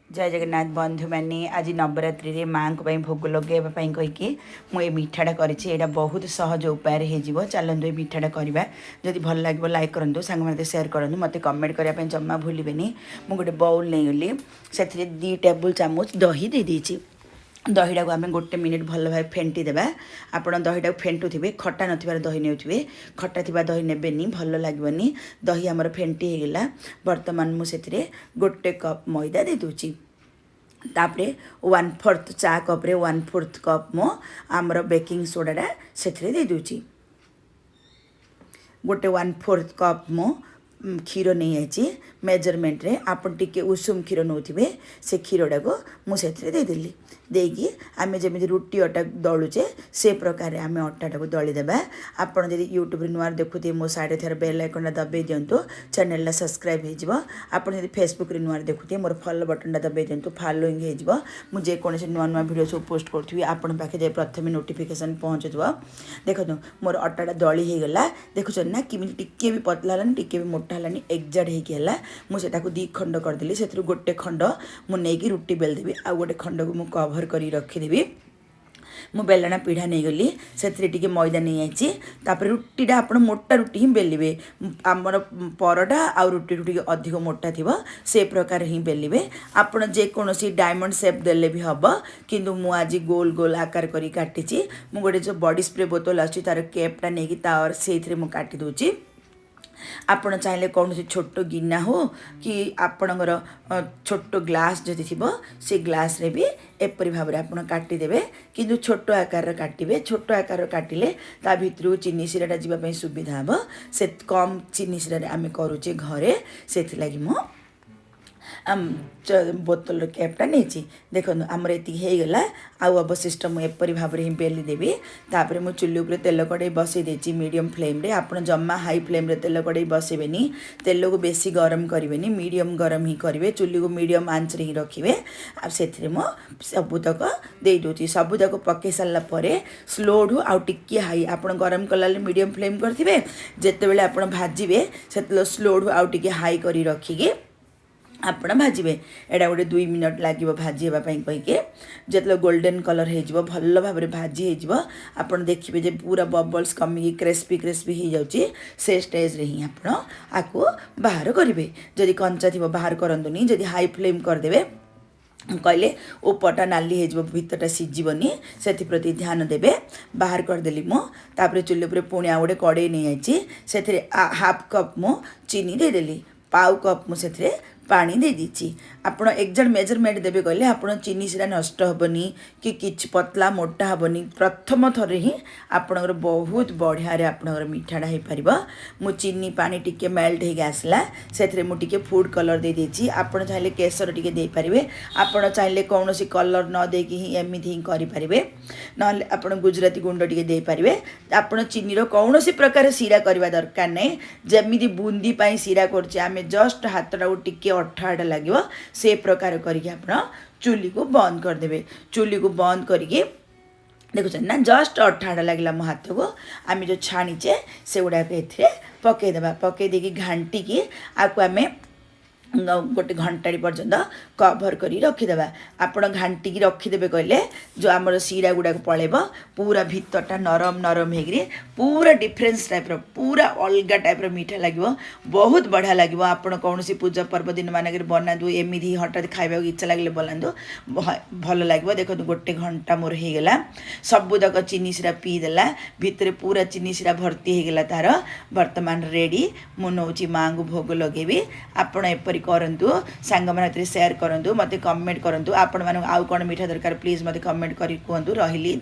जय जगन्नाथ बंधु मैंने आज नवरात्रि रे माँ को भोग लगेवाई कहीकि मुझे मिठाटा कर बहुत सहज उपाय हो चलतु ये मिठाटा करवा जदि भल लगे लाइक करूँ सांग सेयार करूँ मत कमेंट करने जमा भूलें मुझे गोटे बाउल नहीं गली से 2 टेबुल चामच दही दे देती दहीटा को आम गोटे मिनिट भल भाव फेंटी देवा आप दहीटा फेंटुवे खटा नथिबार दही नेउथिबे खटा थिबा दही नेबेनी भल लागबनी दही आमर फेंटी हेगला वर्तमान मुझे गोटे कप मैदा दे दूची तापरे 1/4 चा कप रे 1/4 कप मो आमर बेकिंग सोडाटा से दे दूची गोटे 1/4 कप मो क्षीर नहीं आई मेजरमेंट रे आपन टिके उषुम क्षीर नौथिबे से क्षीरटा को मुझे देदेली देकी आम जमी रुटी अटा दलुचे से प्रकार आम अटाटा को दलीदेवा आपड़ जब यूट्यूब नुआ देखुए मो साइड थर बेल आइकन दबाई दिंतु चैनल सब्सक्राइब होपड़ जब फेसबुक नुआ देखुए मोर फॉलो बटन दबाई दिंतु फॉलोइंग हो जेकोसी नुआ नुआ वीडियो सब पोस्ट करी आपण पाखे जाए प्रथम नोटिफिकेशन पहुँचुव देखो मोर अटाटा दली हो गला देखुन ना कि टिके भी पतला है टिके भी मोटा है एक्जाक्ट होगा मुझे 2 खंड करदेली से गोटे खंड मुझे रुटी बेलदेवी आ गोटे खंड को मुझे कभर कर रखीदेवी मु बेलना पीढ़ा नहीं गली से मैदा नहीं आई रुटीटा आप मोटा रुटी ही बेलिए आमर परटा आ रुटी रुटी अधिक मोटा थी से प्रकार ही बेलिए आपड़ जेकोसी डायमंड शेप देले भी हम किंतु मु आज गोल गोल आकार करी काटी मु गोटे जो बॉडी स्प्रे बोतल आछि तार कैपटा नहीं तार से काटी दूची आपण चाहिए कौन से छोट गिना हो कि आपणकर छोट ग्लास जदि थी से ग्लास रे भी एपरी भाव में आप काटिदेवे किंतु छोट आकार काटिबे छोट आकार काटिले ता भितर चीनी सिराटा जीवाई सुविधा हम से कम चीनी सिरा आम करुचे घरे से मो बोतल कैपटा नहीं देखो आमर ये गला आउ अवशिष्ट मुझे भाव में बेली देवी तापर मु चुल्ली उपर तेल कड़े बसई देती मीडियम फ्लेम रे आप जमा हाई फ्लेम रे तेल कड़े बसैबेनी तेल को बेसी गरम करेंगे मीडियम गरम ही करेंगे चुल्ली को मीडियम आंच रे ही रखिए से मो सबुतक दे दूची सबुतक पकई सारापर स्लो ढू आउ टिके हाई आप गरम कला मीडियम फ्लेम करेंगे जिते आप भाजबे से स्लो ढू आउ टिके हाई कर रखिकी आपण भाजबे एटा गोटे 2 मिनट लगे भाजीवाई कहीकि जो गोल्डन कलर हो भल भाव में भाजी हो आपड़ देखिए जे पूरा बबल्स कमिकी क्रिस्पी क्रिस्पी हो जाऊँगी से स्टेज रे ही आपको बाहर करेंगे जदि कंचा थी बाहर करंतुनी जदि हाई फ्लेम करदे कहले उपटा नाली हो भितरटा सीझबनी से प्रति ध्यान देवे बाहर करदेली मो तापर चुल्ली उपर पुणी आ गोटे कड़े नहीं आई से हाफ कप मो चीनी देदेली पाउ कप मुझे पानी दे दीची आप एक्जाक्ट मेजरमेंट देवे कहले आप चीनी सिरा नष्ट हेनी कि पतला मोटा हेनी प्रथम थर ही आपणकर बहुत बढ़िया आपणकर मिठाटा हो पार मु चीनी पानी टिके मेल्ट हो आसला से मुझे फूड कलर दे देची आप चाहिए केसर टिके दे पारे आप चाहिए कौन सी कलर न देकी ही एमती ही करें ना आप गुजराती गुंड टिके दे पारे आप चीनी कौन सी प्रकार सीरा करवा दरकार नहीं जमी बूंदी सीरा कर जस्ट हाथटा को टिके अठाटा लगे से प्रकार करके आप चुल्ली को बंद करदे चुल्ली को बंद करके देखुन ना जस्ट अठाटा लगे मो हाथ को आम जो छाणीचे से गुड़ाक ए पकईदे पकईदे घाटिकी आपको आम गोटे घंटा पर्यंत कभर कर रखीदे आप घाटिकी रखीदे कहले जो आमर सीरा गुड़ाक पलैब पूरा भितरटा नरम नरम हो पूरा डिफरेन्स टाइप्र पूरा अलग टाइप्र मीठा लगे बहुत बढ़िया लगे आप कौन सी पूजा पर्व दिन मानक बनातु एमती हठात खाइबा इच्छा लगे बनातु भल लगे देखो गोटे घंटा मोर होगला सबुतक चीनी सिरा पीदेला भितर पूरा चीनी सिरा भर्ती होगला तार वर्तमान रेडी मु नौ माँ को भोग लगेबी आपण एपरी करंतु सांग मन शेयर करंतु मते कमेंट करंतु आपण मानक आउ कोन मीठा दरकार प्लीज मते कमेंट करी कहंतु रहिली।